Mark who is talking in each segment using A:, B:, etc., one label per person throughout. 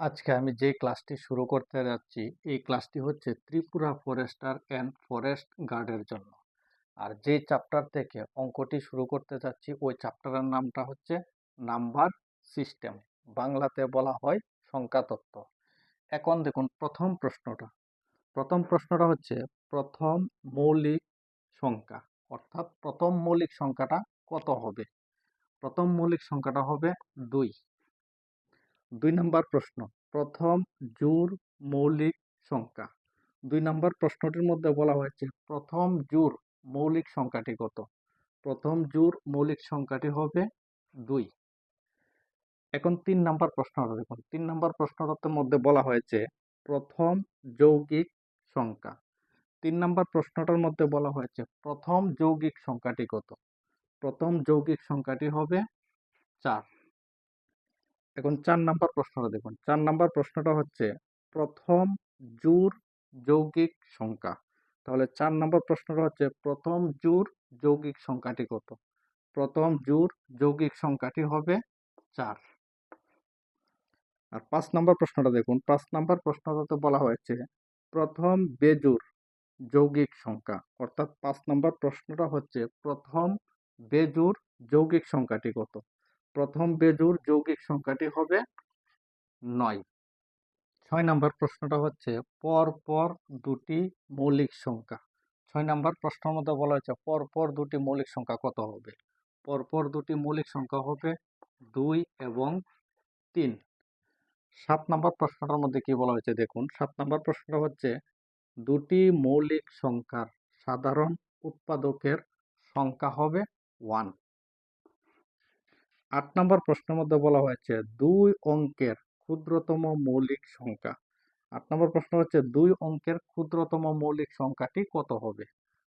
A: আজকে আমি যে ক্লাসটি শুরু করতে যাচ্ছি, এই ক্লাসটি হচ্ছে ত্রিপুরা ফরেস্টার অ্যান্ড ফরেস্ট গার্ডের জন্য। আর যে চ্যাপ্টার থেকে অঙ্কটি শুরু করতে যাচ্ছি, ওই চ্যাপ্টারের নামটা হচ্ছে নাম্বার সিস্টেম। বাংলাতে বলা হয় সংখ্যাতত্ত্ব। এখন দেখুন প্রথম প্রশ্নটা হচ্ছে প্রথম মৌলিক সংখ্যা, অর্থাৎ প্রথম মৌলিক সংখ্যাটা কত হবে? প্রথম মৌলিক সংখ্যাটা হবে 2। 2 নম্বর প্রশ্ন, প্রথম জোড় মৌলিক সংখ্যা। 2 নম্বর প্রশ্নটির মধ্যে বলা হয়েছে প্রথম জোড় মৌলিক সংখ্যাটি কত? প্রথম জোড় মৌলিক সংখ্যাটি হবে 2। এখন 3 নম্বর প্রশ্নটা দেখুন। 3 নম্বর প্রশ্নটার মধ্যে বলা হয়েছে প্রথম যৌগিক সংখ্যা। 3 নম্বর প্রশ্নটার মধ্যে বলা হয়েছে প্রথম যৌগিক সংখ্যাটি কত? প্রথম যৌগিক সংখ্যাটি হবে 4। এখন 4 নম্বর প্রশ্নটা দেখুন। 4 নম্বর প্রশ্নটা হচ্ছে প্রথম জোড় যৌগিক সংখ্যা। তাহলে 4 নম্বর প্রশ্নটা হচ্ছে প্রথম জোড় যৌগিক সংখ্যাটি কত? প্রথম জোড় যৌগিক সংখ্যাটি হবে 4। আর 5 নম্বর প্রশ্নটা দেখুন। 5 নম্বর প্রশ্নটাতে বলা হয়েছে প্রথম বেজোড় যৌগিক সংখ্যা, অর্থাৎ 5 নম্বর প্রশ্নটা হচ্ছে প্রথম বেজোড় যৌগিক সংখ্যাটি কত? প্রথম বেজোড় যৌগিক সংখ্যাটি হবে 9। 6 নম্বর প্রশ্নটা হচ্ছে পরপর দুটি মৌলিক সংখ্যা। 6 নম্বর প্রশ্নের মধ্যে বলা হয়েছে পরপর দুটি মৌলিক সংখ্যা কত হবে? পরপর দুটি মৌলিক সংখ্যা হবে 2 এবং 3। 7 নম্বর প্রশ্নটার মধ্যে কি বলা হয়েছে দেখুন। 7 নম্বর প্রশ্নটা হচ্ছে দুটি মৌলিক সংখ্যার সাধারণ উৎপাদকের সংখ্যা হবে 1। 8 নম্বর প্রশ্নের মধ্যে বলা হয়েছে 2 অঙ্কের ক্ষুদ্রতম মৌলিক সংখ্যা। 8 নম্বর প্রশ্ন হচ্ছে 2 অঙ্কের ক্ষুদ্রতম মৌলিক সংখ্যাটি কত হবে?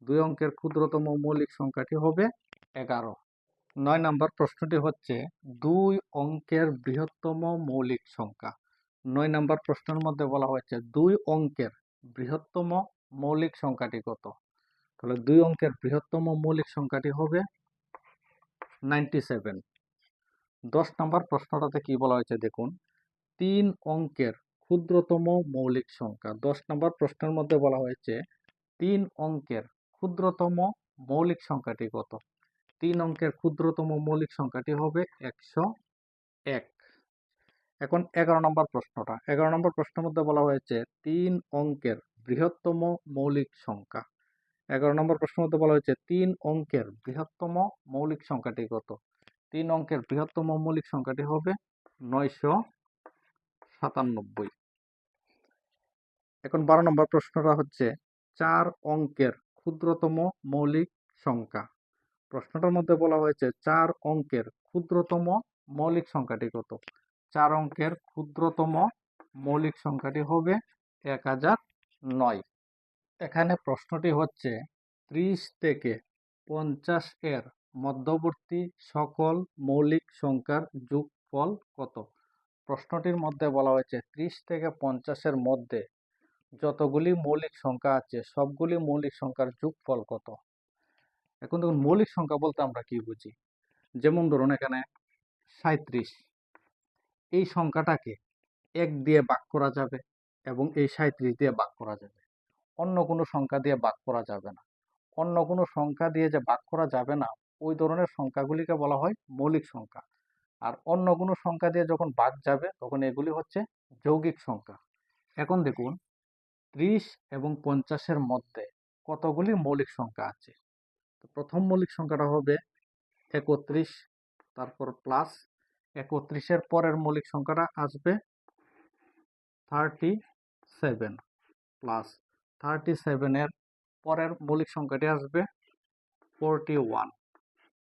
A: 2 অঙ্কের ক্ষুদ্রতম মৌলিক সংখ্যাটি হবে 11। 9 নম্বর প্রশ্নটি হচ্ছে 2 অঙ্কের বৃহত্তম মৌলিক সংখ্যা। 9 নম্বর প্রশ্নের মধ্যে বলা হয়েছে 2 অঙ্কের বৃহত্তম মৌলিক সংখ্যাটি কত? তাহলে 2 অঙ্কের বৃহত্তম মৌলিক সংখ্যাটি হবে 97। 10 নম্বর প্রশ্নটাতে কি বলা হয়েছে দেখুন। 3 অঙ্কের ক্ষুদ্রতম মৌলিক সংখ্যা। 10 নম্বর প্রশ্নের মধ্যে বলা হয়েছে 3 অঙ্কের ক্ষুদ্রতম মৌলিক সংখ্যাটি কত? 3 অঙ্কের ক্ষুদ্রতম মৌলিক সংখ্যাটি হবে 101। এখন 11 নম্বর প্রশ্নটা। 11 নম্বর প্রশ্নের মধ্যে বলা হয়েছে 3 অঙ্কের বৃহত্তম মৌলিক সংখ্যা। 11 নম্বর প্রশ্নের মধ্যে বলা হয়েছে 3 অঙ্কের বৃহত্তম মৌলিক সংখ্যাটি কত? 3 অঙ্কের বৃহত্তম মৌলিক সংখ্যাটি হবে 997। এখন 12 নম্বর প্রশ্নটা হচ্ছে 4 অঙ্কের ক্ষুদ্রতম মৌলিক সংখ্যা। প্রশ্নটার মধ্যে বলা হয়েছে 4 অঙ্কের ক্ষুদ্রতম মৌলিক সংখ্যাটি কত? 4 অঙ্কের ক্ষুদ্রতম মৌলিক সংখ্যাটি হবে 1009। এখানে প্রশ্নটি হচ্ছে 30 থেকে 50 এর মধ্যবর্তী সকল মৌলিক সংখ্যার যোগফল কত? প্রশ্নটির মধ্যে বলা হয়েছে 30 থেকে 50 এর মধ্যে যতগুলি মৌলিক সংখ্যা আছে সবগুলি মৌলিক সংখ্যার যোগফল কত? এখন দেখুন মৌলিক সংখ্যা বলতে আমরা কি বুঝি। যেমন ধরুন এখানে 37, এই সংখ্যাটাকে 1 দিয়ে ভাগ করা যাবে এবং এই 37 দিয়ে ভাগ করা যাবে। অন্য কোনো সংখ্যা দিয়ে ভাগ করা যাবে না। অন্য কোনো সংখ্যা দিয়ে যে ভাগ করা যাবে না, ওই ধরনের সংখ্যাগুলিকে বলা হয় মৌলিক সংখ্যা। আর অন্য কোনো সংখ্যা দিয়ে যখন ভাগ যাবে তখন এগুলি হচ্ছে যৌগিক সংখ্যা। এখন দেখুন 30 এবং 50 এর মধ্যে কতগুলি মৌলিক সংখ্যা আছে। তো প্রথম মৌলিক সংখ্যাটা হবে 31, তারপর প্লাস 31 এর পরের মৌলিক সংখ্যাটা আসবে 37, প্লাস 37 এর পরের মৌলিক সংখ্যাটি আসবে 41,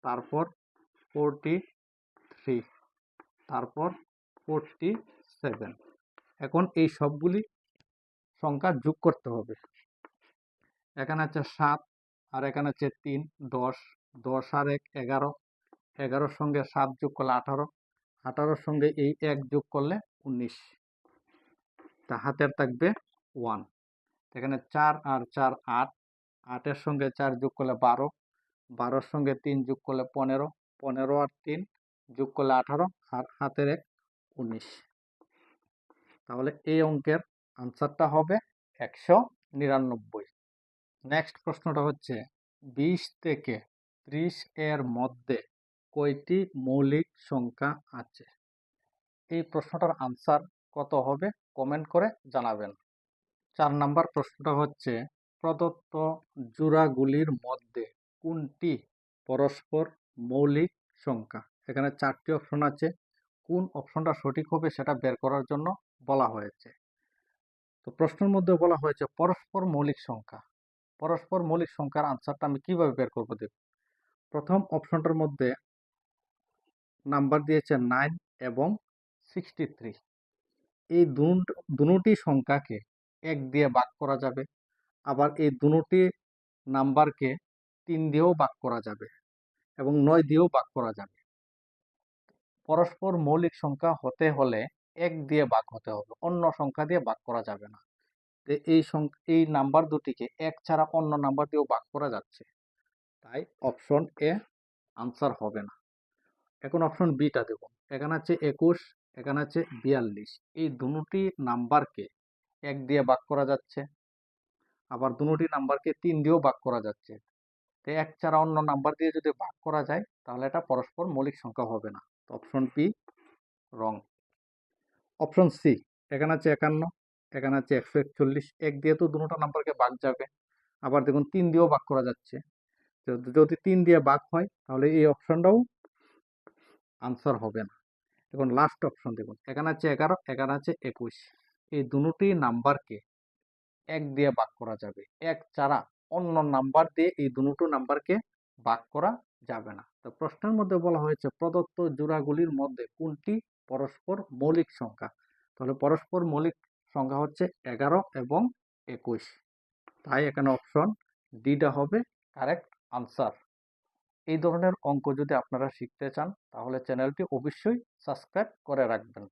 A: তারপর 43, তারপর 47। এখন এই সবগুলি সংখ্যা যোগ করতে হবে। এখানে আছে 7 আর এখানে আছে 3, 10, 10 আর 1 11, 11-র সঙ্গে 7 যোগ করলে 18, 18-র সঙ্গে এই 1 যোগ করলে 19, তা হাতের থাকবে 1। এখানে 4 আর 4 8, 8-এর সঙ্গে 4 যোগ করলে 12, 12-র সঙ্গে 3 যোগ করলে 15, 15 আর 3 যোগ করলে 18, আর হাতের 1 19। তাহলে এই অঙ্কের আনসারটা হবে 199। নেক্সট প্রশ্নটা হচ্ছে 20 থেকে 30 এর মধ্যে কয়টি মৌলিক সংখ্যা আছে? এই প্রশ্নটার আনসার কত হবে কমেন্ট করে জানাবেন। 4 নাম্বার প্রশ্নটা হচ্ছে প্রদত্ত জোড়াগুলির মধ্যে কোনটি পরস্পর মৌলিক সংখ্যা? এখানে 4টি অপশন আছে, কোন অপশনটা সঠিক হবে সেটা বের করার জন্য বলা হয়েছে। তো প্রশ্নের মধ্যে বলা হয়েছে পরস্পর মৌলিক সংখ্যা। পরস্পর মৌলিক সংখ্যার আনসারটা আমি কিভাবে বের করব দেখুন। প্রথম অপশনটার মধ্যে নাম্বার দিয়েছে 9 এবং 63। এই দুটি সংখ্যাকে 1 দিয়ে ভাগ করা যাবে, আবার এই দুটি নাম্বারকে 3 দিয়েও ভাগ করা যাবে এবং 9 দিয়েও ভাগ করা যাবে। পরস্পর মৌলিক সংখ্যা হতে হলে 1 দিয়ে ভাগ হতে হবে, অন্য সংখ্যা দিয়ে ভাগ করা যাবে না। তো এই নাম্বার দুটিকে 1 ছাড়া অন্য নাম্বার দিয়েও ভাগ করা যাচ্ছে, তাই অপশন এ আনসার হবে না। এখন অপশন বিটা দেব। এখানে আছে 21, এখানে আছে 42। এই দুটি নাম্বারকে 1 দিয়ে ভাগ করা যাচ্ছে, আবার দুটি নাম্বারকে 3 দিয়েও ভাগ করা যাচ্ছে। তো 1 ছাড়া অন্য নাম্বার দিয়ে যদি ভাগ করা যায় তাহলে এটা পরস্পর মৌলিক সংখ্যা হবে না। তো option B wrong. Option C, এখানে আছে 51, এখানে আছে 141। 1 দিয়ে তো দুটো নাম্বারকে ভাগ যাবে, আবার দেখুন 3 দিয়েও ভাগ করা যাচ্ছে। তো যদি 3 দিয়ে ভাগ হয় তাহলে এই অপশনটাও আনসার হবে না। এখন লাস্ট অপশন দেখুন, এখানে আছে 11, এখানে আছে 21। এই দুটি নাম্বারকে 1 দিয়ে ভাগ করা যাবে, 1 ছাড়া অন্য নাম্বার দিয়ে এই দুটো নাম্বারকে ভাগ করা যাবে না। তো প্রশ্নের মধ্যে বলা হয়েছে প্রদত্ত জোড়াগুলির মধ্যে কোনটি পরস্পর মৌলিক সংখ্যা? তাহলে পরস্পর মৌলিক সংখ্যা হচ্ছে 11 এবং 21। তাই এখানে অপশন ডিটা হবে কারেক্ট আনসার। এই ধরনের অঙ্ক যদি আপনারা শিখতে চান তাহলে চ্যানেলটি অবশ্যই সাবস্ক্রাইব করে রাখবেন।